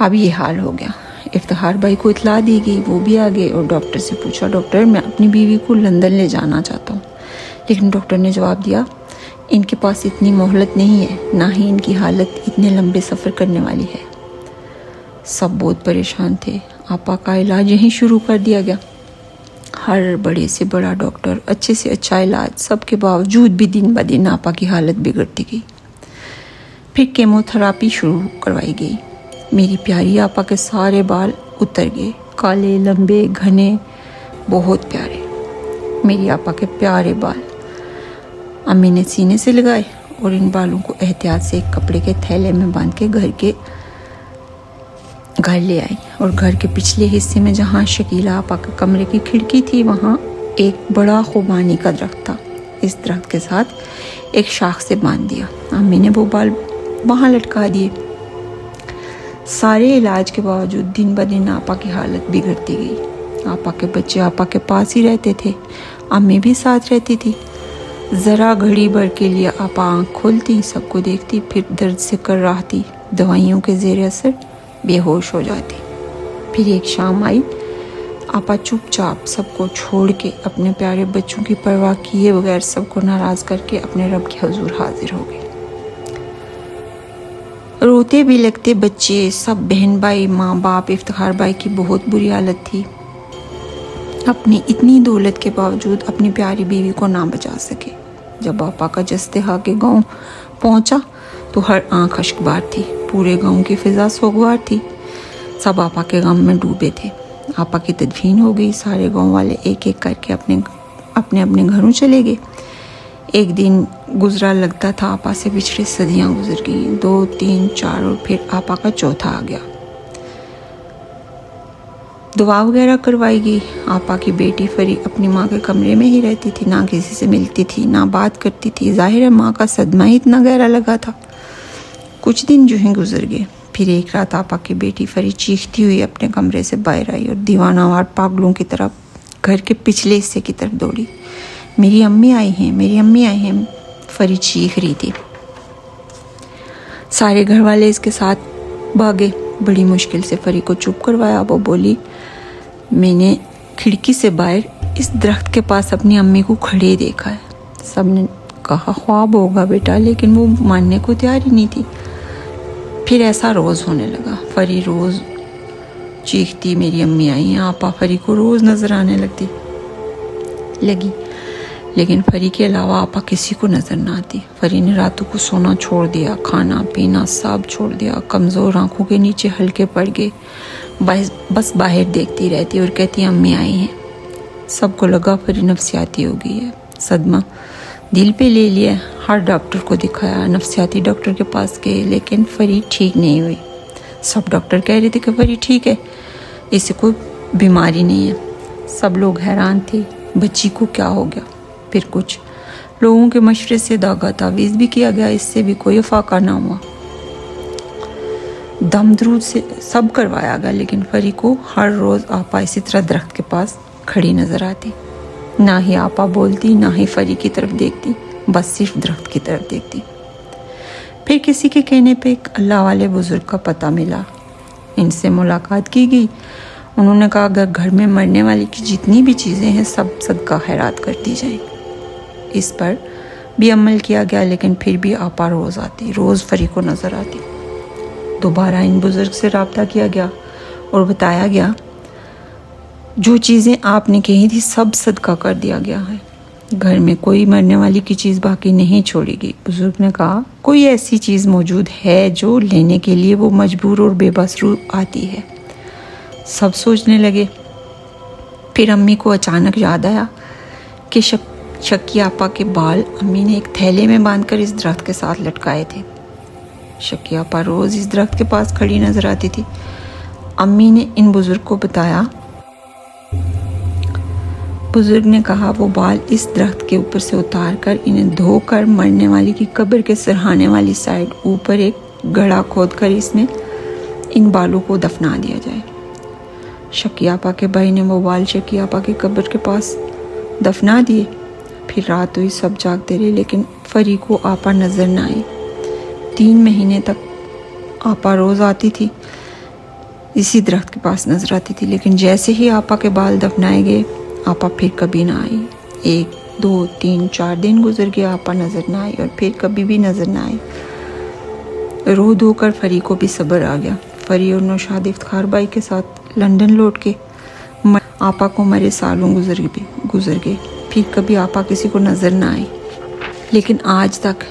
اب یہ حال ہو گیا۔ افتخار بھائی کو اطلاع دی گئی، وہ بھی آ گئے اور ڈاکٹر سے پوچھا، ڈاکٹر میں اپنی بیوی کو لندن لے جانا چاہتا ہوں، لیکن ڈاکٹر نے جواب دیا ان کے پاس اتنی مہلت نہیں ہے، نہ ہی ان کی حالت اتنے لمبے سفر کرنے والی ہے۔ سب بہت پریشان تھے۔ آپا کا علاج یہیں شروع کر دیا گیا۔ ہر بڑے سے بڑا ڈاکٹر، اچھے سے اچھا علاج، سب کے باوجود بھی دن بہ دن آپا کی حالت بگڑتی گئی۔ پھر کیمو تھراپی شروع کروائی گئی۔ میری پیاری آپا کے سارے بال اتر گئے، کالے، لمبے، گھنے، بہت پیارے۔ میری آپا کے پیارے بال امی نے سینے سے لگائے اور ان بالوں کو احتیاط سے ایک کپڑے کے تھیلے میں باندھ کے گھر لے آئی، اور گھر کے پچھلے حصے میں جہاں شکیلہ آپا کے کمرے کی کھڑکی تھی وہاں ایک بڑا خوبانی کا درخت تھا۔ اس درخت کے ساتھ ایک شاخ سے باندھ دیا۔ امی نے وہ بال وہاں لٹکا دیے۔ سارے علاج کے باوجود دن بہ دن آپا کی حالت بگڑتی گئی۔ آپا کے بچے آپا کے پاس ہی رہتے تھے، امی بھی ساتھ رہتی تھی۔ ذرا گھڑی بھر کے لیے آپا آنکھ کھولتی، سب کو دیکھتی، پھر درد سے کراہتی، دوائیوں کے زیر اثر بے ہوش ہو جاتی۔ پھر ایک شام آئی، آپا چپ چاپ سب کو چھوڑ کے اپنے پیارے بچوں کی پرواہ کیے بغیر سب کو ناراض کر کے اپنے رب کے حضور حاضر ہو گئی۔ روتے بھی لگتے بچے سب، بہن بھائی، ماں باپ۔ افتخار بھائی کی بہت بری حالت تھی، اپنی اتنی دولت کے باوجود اپنی پیاری بیوی کو نہ بچا سکے۔ جب آپا کا جستہا کے گاؤں پہنچا تو ہر آنکھ اشک بار تھی، پورے گاؤں کی فضا سوگوار تھی، سب آپا کے غم میں ڈوبے تھے۔ آپا کی تدفین ہو گئی، سارے گاؤں والے ایک ایک کر کے اپنے گھروں چلے گئے۔ ایک دن گزرا لگتا تھا آپا سے بچھڑے صدیاں گزر گئیں، 2، 3، 4 اور پھر آپا کا چوتھا آ گیا۔ دعا وغیرہ کروائی گئی۔ آپا کی بیٹی فری اپنی ماں کے کمرے میں ہی رہتی تھی، نہ کسی سے ملتی تھی، نہ بات کرتی تھی۔ ظاہر ہے ماں کا صدمہ ہی اتنا گہرا لگا تھا۔ کچھ دن جو ہی گزر گئے، پھر ایک رات آپا کی بیٹی فری چیختی ہوئی اپنے کمرے سے باہر آئی اور دیوانہ وار پاگلوں کی طرح گھر کے پچھلے حصے کی طرف دوڑی۔ میری امی آئی ہیں، میری امی آئی ہیں، فری چیخ رہی تھی۔ سارے گھر والے اس کے ساتھ بھاگے۔ بڑی مشکل سے فری کو چپ کروایا۔ وہ بولی، میں نے کھڑکی سے باہر اس درخت کے پاس اپنی امی کو کھڑے دیکھا ہے۔ سب نے کہا خواب ہوگا بیٹا، لیکن وہ ماننے کو تیار ہی نہیں تھی۔ پھر ایسا روز ہونے لگا، فری روز چیختی میری امی آئی ہیں۔ آپا فری کو روز نظر آنے لگی، لیکن فری کے علاوہ آپا کسی کو نظر نہ آتی۔ فری نے راتوں کو سونا چھوڑ دیا، کھانا پینا سب چھوڑ دیا، کمزور آنکھوں کے نیچے ہلکے پڑ گئے، بس باہر دیکھتی رہتی اور کہتی امی آئی ہیں۔ سب کو لگا فری نفسیاتی ہو گئی ہے، صدمہ دل پہ لے لیا۔ ہر ڈاکٹر کو دکھایا، نفسیاتی ڈاکٹر کے پاس گئے، لیکن فری ٹھیک نہیں ہوئی۔ سب ڈاکٹر کہہ رہے تھے کہ فری ٹھیک ہے، اسے کوئی بیماری نہیں ہے۔ سب لوگ حیران تھے بچی کو کیا ہو گیا۔ پھر کچھ لوگوں کے مشورے سے داغا تعویذ بھی کیا گیا، اس سے بھی کوئی افاقہ نہ ہوا۔ دم درود سے سب کروایا گیا، لیکن فری کو ہر روز آپا اسی طرح درخت کے پاس کھڑی نظر آتی۔ نہ ہی آپا بولتی، نہ ہی فری کی طرف دیکھتی، بس صرف درخت کی طرف دیکھتی۔ پھر کسی کے کہنے پہ ایک اللہ والے بزرگ کا پتہ ملا، ان سے ملاقات کی گئی۔ انہوں نے کہا اگر گھر میں مرنے والی کی جتنی بھی چیزیں ہیں سب صدقہ خیرات کر دی جائیں۔ اس پر بھی عمل کیا گیا، لیکن پھر بھی آپا روز آتی، روز فری کو نظر آتی۔ دوبارہ ان بزرگ سے رابطہ کیا گیا اور بتایا گیا جو چیزیں آپ نے کہی تھی سب صدقہ کر دیا گیا ہے، گھر میں کوئی مرنے والی کی چیز باقی نہیں چھوڑی گئی۔ بزرگ نے کہا کوئی ایسی چیز موجود ہے جو لینے کے لیے وہ مجبور اور بے بس روح آتی ہے۔ سب سوچنے لگے۔ پھر امی کو اچانک یاد آیا کہ شکی آپا کے بال امی نے ایک تھیلے میں باندھ کر اس درخت کے ساتھ لٹکائے تھے۔ شکی آپا روز اس درخت کے پاس کھڑی نظر آتی تھی۔ امی نے ان بزرگ کو بتایا۔ بزرگ نے کہا وہ بال اس درخت کے اوپر سے اتار کر انہیں دھو کر مرنے والی کی قبر کے سرہانے والی سائڈ اوپر ایک گڑھا کھود کر اس میں ان بالوں کو دفنا دیا جائے۔ شکی آپا کے بھائی نے وہ بال شکی آپا کی قبر کے پاس دفنا دیے۔ پھر رات ہوئی، سب جاگتے رہے، لیکن فری کو آپا نظر نہ آئی۔ 3 مہینے تک آپا روز آتی تھی، اسی درخت کے پاس نظر آتی تھی، لیکن جیسے ہی آپا کے بال دفنائے گئے آپا پھر کبھی نہ آئی۔ 1 2 3 4 دن گزر گئے، آپا نظر نہ آئی اور پھر کبھی بھی نظر نہ آئی۔ رو دھو کر فری کو بھی صبر آ گیا۔ فری اور نوشاد افتخار بھائی کے ساتھ لندن لوٹ کے آپا کو مرے سالوں گزر گئے، پھر کبھی آپا کسی کو نظر نہ آئی۔ لیکن آج تک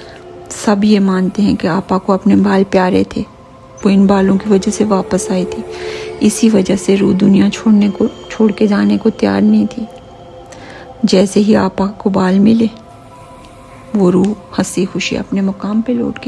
سب یہ مانتے ہیں کہ آپا کو اپنے بال پیارے تھے، وہ ان بالوں کی وجہ سے واپس آئی تھی، اسی وجہ سے روح دنیا چھوڑ کے جانے کو تیار نہیں تھی۔ جیسے ہی آپا کو بال ملے وہ روح ہنسی خوشی اپنے مقام پہ لوٹ گئی۔